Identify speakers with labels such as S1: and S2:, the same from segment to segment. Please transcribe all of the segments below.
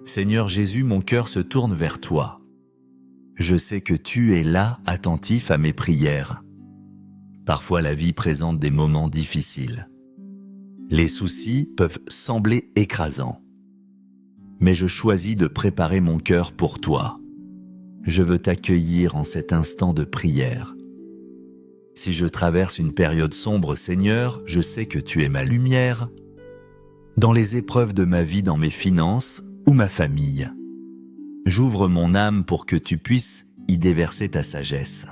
S1: Seigneur Jésus, mon cœur se tourne vers toi. Je sais que tu es là, attentif à mes prières. Parfois la vie présente des moments difficiles. Les soucis peuvent sembler écrasants. Mais je choisis de préparer mon cœur pour toi. Je veux t'accueillir en cet instant de prière. Si je traverse une période sombre, Seigneur, je sais que tu es ma lumière. Dans les épreuves de ma vie, dans mes finances ou ma famille, j'ouvre mon âme pour que tu puisses y déverser ta sagesse.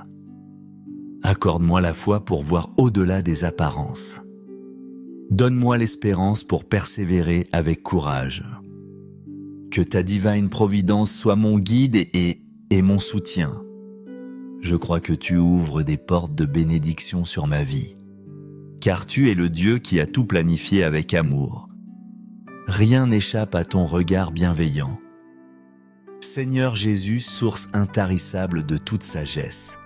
S1: Accorde-moi la foi pour voir au-delà des apparences. Donne-moi l'espérance pour persévérer avec courage. Que ta divine providence soit mon guide et mon soutien. Je crois que tu ouvres des portes de bénédiction sur ma vie, car tu es le Dieu qui a tout planifié avec amour. Rien n'échappe à ton regard bienveillant. Seigneur Jésus, source intarissable de toute sagesse,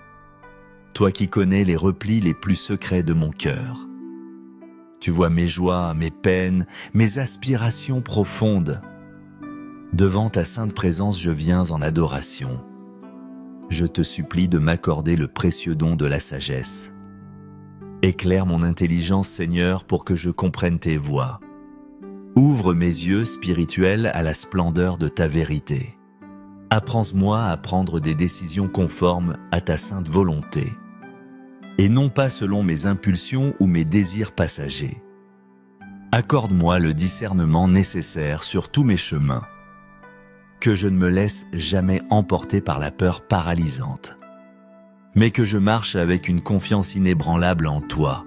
S1: toi qui connais les replis les plus secrets de mon cœur. Tu vois mes joies, mes peines, mes aspirations profondes. Devant ta sainte présence, je viens en adoration. Je te supplie de m'accorder le précieux don de la sagesse. Éclaire mon intelligence, Seigneur, pour que je comprenne tes voies. Ouvre mes yeux spirituels à la splendeur de ta vérité. Apprends-moi à prendre des décisions conformes à ta sainte volonté, et non pas selon mes impulsions ou mes désirs passagers. Accorde-moi le discernement nécessaire sur tous mes chemins, que je ne me laisse jamais emporter par la peur paralysante, mais que je marche avec une confiance inébranlable en toi.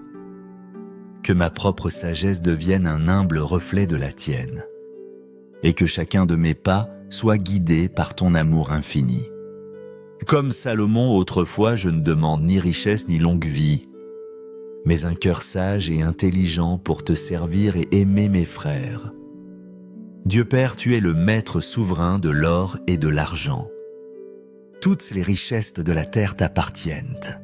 S1: Que ma propre sagesse devienne un humble reflet de la tienne, et que chacun de mes pas soit guidé par ton amour infini. Comme Salomon autrefois, je ne demande ni richesse ni longue vie, mais un cœur sage et intelligent pour te servir et aimer mes frères. Dieu Père, tu es le maître souverain de l'or et de l'argent. Toutes les richesses de la terre t'appartiennent.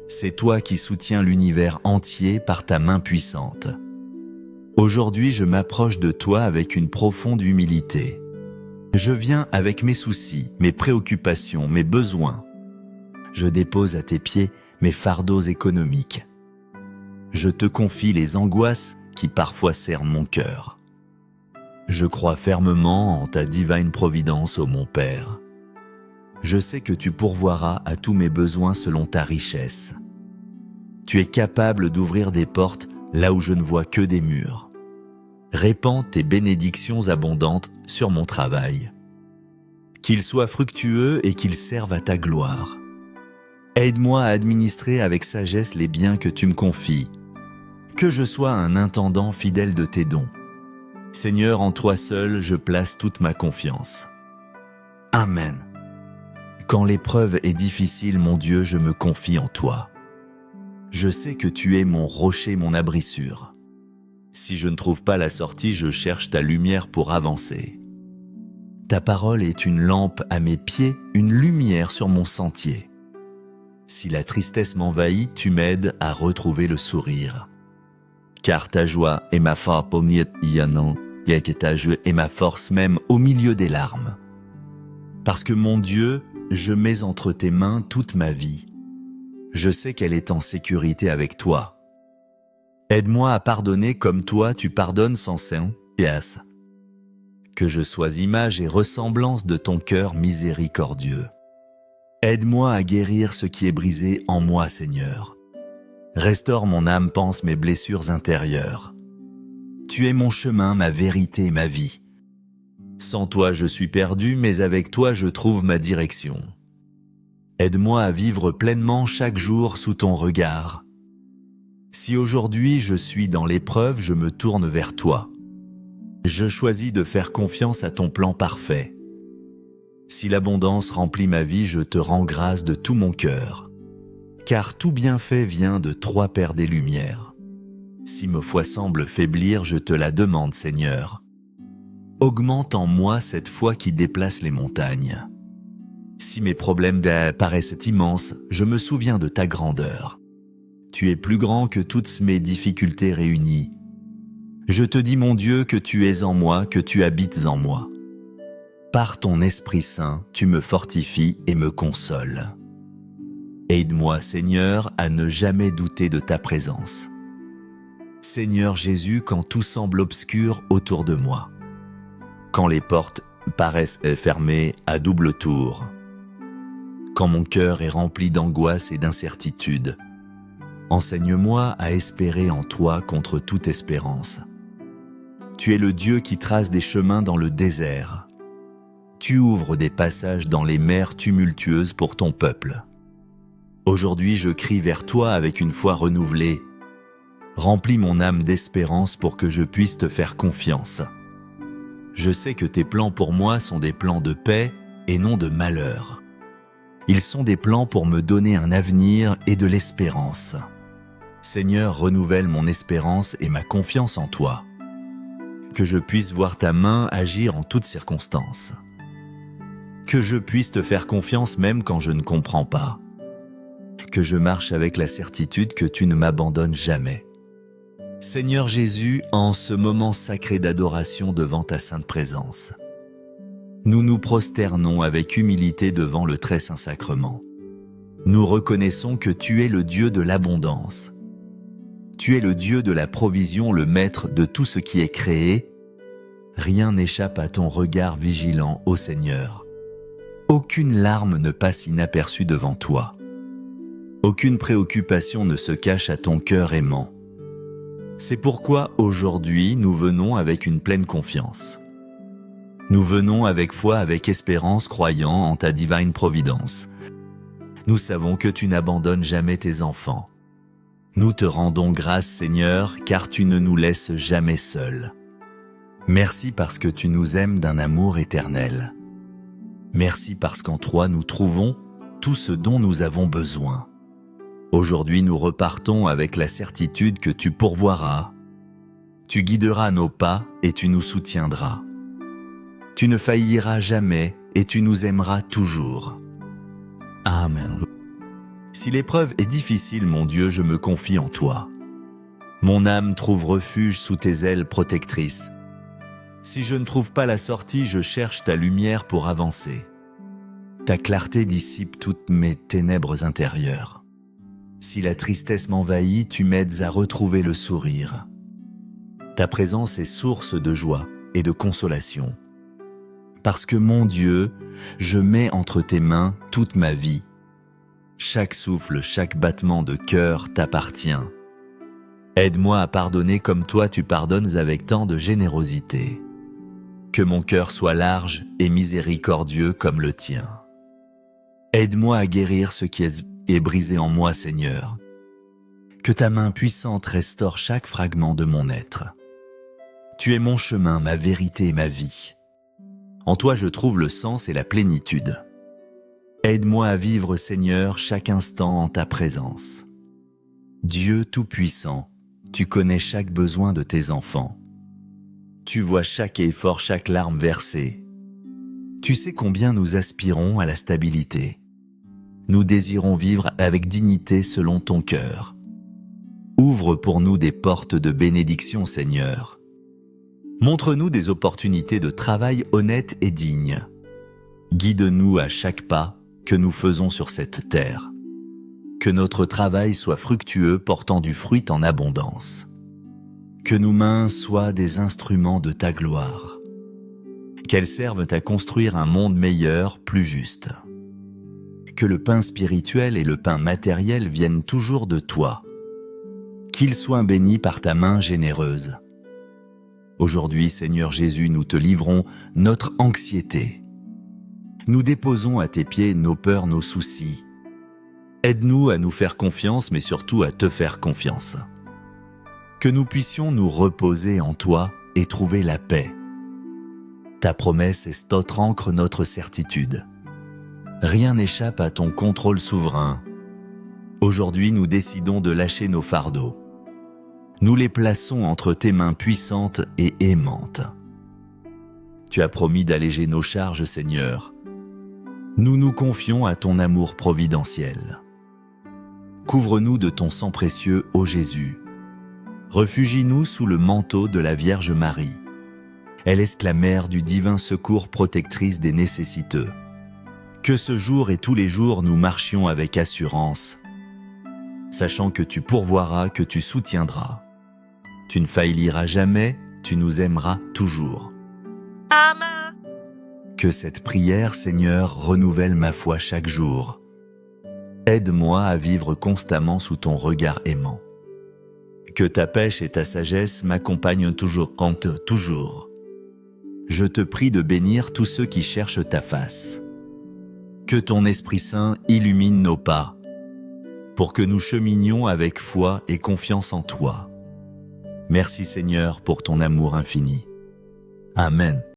S1: C'est toi qui soutiens l'univers entier par ta main puissante. Aujourd'hui, je m'approche de toi avec une profonde humilité. Je viens avec mes soucis, mes préoccupations, mes besoins. Je dépose à tes pieds mes fardeaux économiques. Je te confie les angoisses qui parfois cernent mon cœur. Je crois fermement en ta divine providence, ô mon Père. Je sais que tu pourvoiras à tous mes besoins selon ta richesse. Tu es capable d'ouvrir des portes là où je ne vois que des murs. Répands tes bénédictions abondantes sur mon travail. Qu'il soit fructueux et qu'il serve à ta gloire. Aide-moi à administrer avec sagesse les biens que tu me confies. Que je sois un intendant fidèle de tes dons. Seigneur, en toi seul, je place toute ma confiance. Amen. Quand l'épreuve est difficile, mon Dieu, je me confie en toi. Je sais que tu es mon rocher, mon abri sûr. Si je ne trouve pas la sortie, je cherche ta lumière pour avancer. Ta parole est une lampe à mes pieds, une lumière sur mon sentier. Si la tristesse m'envahit, tu m'aides à retrouver le sourire. Car ta joie est ma force, et ma force même au milieu des larmes. Parce que mon Dieu, je mets entre tes mains toute ma vie. Je sais qu'elle est en sécurité avec toi. Aide-moi à pardonner comme toi tu pardonnes sans cesse. Que je sois image et ressemblance de ton cœur miséricordieux. Aide-moi à guérir ce qui est brisé en moi, Seigneur. Restaure mon âme, panse mes blessures intérieures. Tu es mon chemin, ma vérité, ma vie. Sans toi, je suis perdu, mais avec toi, je trouve ma direction. Aide-moi à vivre pleinement chaque jour sous ton regard. Si aujourd'hui je suis dans l'épreuve, je me tourne vers toi. Je choisis de faire confiance à ton plan parfait. Si l'abondance remplit ma vie, je te rends grâce de tout mon cœur. Car tout bienfait vient de trois Pères des Lumières. Si ma foi semble faiblir, je te la demande, Seigneur. Augmente en moi cette foi qui déplace les montagnes. Si mes problèmes paraissent immenses, je me souviens de ta grandeur. Tu es plus grand que toutes mes difficultés réunies. Je te dis, mon Dieu, que tu es en moi, que tu habites en moi. Par ton Esprit Saint, tu me fortifies et me consoles. Aide-moi, Seigneur, à ne jamais douter de ta présence. Seigneur Jésus, quand tout semble obscur autour de moi, quand les portes paraissent fermées à double tour, quand mon cœur est rempli d'angoisse et d'incertitude, enseigne-moi à espérer en toi contre toute espérance. Tu es le Dieu qui trace des chemins dans le désert. Tu ouvres des passages dans les mers tumultueuses pour ton peuple. Aujourd'hui, je crie vers toi avec une foi renouvelée. Remplis mon âme d'espérance pour que je puisse te faire confiance. Je sais que tes plans pour moi sont des plans de paix et non de malheur. Ils sont des plans pour me donner un avenir et de l'espérance. Seigneur, renouvelle mon espérance et ma confiance en toi. Que je puisse voir ta main agir en toutes circonstances. Que je puisse te faire confiance même quand je ne comprends pas. Que je marche avec la certitude que tu ne m'abandonnes jamais. Seigneur Jésus, en ce moment sacré d'adoration devant ta sainte présence, nous nous prosternons avec humilité devant le très saint sacrement. Nous reconnaissons que tu es le Dieu de l'abondance. Tu es le Dieu de la provision, le maître de tout ce qui est créé. Rien n'échappe à ton regard vigilant, ô Seigneur. Aucune larme ne passe inaperçue devant toi. Aucune préoccupation ne se cache à ton cœur aimant. C'est pourquoi aujourd'hui nous venons avec une pleine confiance. Nous venons avec foi, avec espérance, croyant en ta divine providence. Nous savons que tu n'abandonnes jamais tes enfants. Nous te rendons grâce, Seigneur, car tu ne nous laisses jamais seuls. Merci parce que tu nous aimes d'un amour éternel. Merci parce qu'en toi nous trouvons tout ce dont nous avons besoin. Aujourd'hui nous repartons avec la certitude que tu pourvoiras. Tu guideras nos pas et tu nous soutiendras. Tu ne failliras jamais et tu nous aimeras toujours. Amen. Si l'épreuve est difficile, mon Dieu, je me confie en toi. Mon âme trouve refuge sous tes ailes protectrices. Si je ne trouve pas la sortie, je cherche ta lumière pour avancer. Ta clarté dissipe toutes mes ténèbres intérieures. Si la tristesse m'envahit, tu m'aides à retrouver le sourire. Ta présence est source de joie et de consolation. Parce que mon Dieu, je mets entre tes mains toute ma vie. Chaque souffle, chaque battement de cœur t'appartient. Aide-moi à pardonner comme toi tu pardonnes avec tant de générosité. Que mon cœur soit large et miséricordieux comme le tien. Aide-moi à guérir ce qui est brisé en moi, Seigneur. Que ta main puissante restaure chaque fragment de mon être. Tu es mon chemin, ma vérité et ma vie. En toi je trouve le sens et la plénitude. Aide-moi à vivre, Seigneur, chaque instant en ta présence. Dieu Tout-Puissant, tu connais chaque besoin de tes enfants. Tu vois chaque effort, chaque larme versée. Tu sais combien nous aspirons à la stabilité. Nous désirons vivre avec dignité selon ton cœur. Ouvre pour nous des portes de bénédiction, Seigneur. Montre-nous des opportunités de travail honnêtes et dignes. Guide-nous à chaque pas que nous faisons sur cette terre. Que notre travail soit fructueux, portant du fruit en abondance. Que nos mains soient des instruments de ta gloire. Qu'elles servent à construire un monde meilleur, plus juste. Que le pain spirituel et le pain matériel viennent toujours de toi. Qu'ils soient bénis par ta main généreuse. Aujourd'hui, Seigneur Jésus, nous te livrons notre anxiété. Nous déposons à tes pieds nos peurs, nos soucis. Aide-nous à nous faire confiance, mais surtout à te faire confiance. Que nous puissions nous reposer en toi et trouver la paix. Ta promesse est notre ancre, notre certitude. Rien n'échappe à ton contrôle souverain. Aujourd'hui, nous décidons de lâcher nos fardeaux. Nous les plaçons entre tes mains puissantes et aimantes. Tu as promis d'alléger nos charges, Seigneur. Nous nous confions à ton amour providentiel. Couvre-nous de ton sang précieux, ô Jésus. Réfugie-nous sous le manteau de la Vierge Marie. Elle est la mère du divin secours protectrice des nécessiteux. Que ce jour et tous les jours nous marchions avec assurance, sachant que tu pourvoiras, que tu soutiendras. Tu ne failliras jamais, tu nous aimeras toujours.
S2: Amen.
S1: Que cette prière, Seigneur, renouvelle ma foi chaque jour. Aide-moi à vivre constamment sous ton regard aimant. Que ta pêche et ta sagesse m'accompagnent toujours. Je te prie de bénir tous ceux qui cherchent ta face. Que ton Esprit Saint illumine nos pas, pour que nous cheminions avec foi et confiance en toi. Merci Seigneur pour ton amour infini. Amen.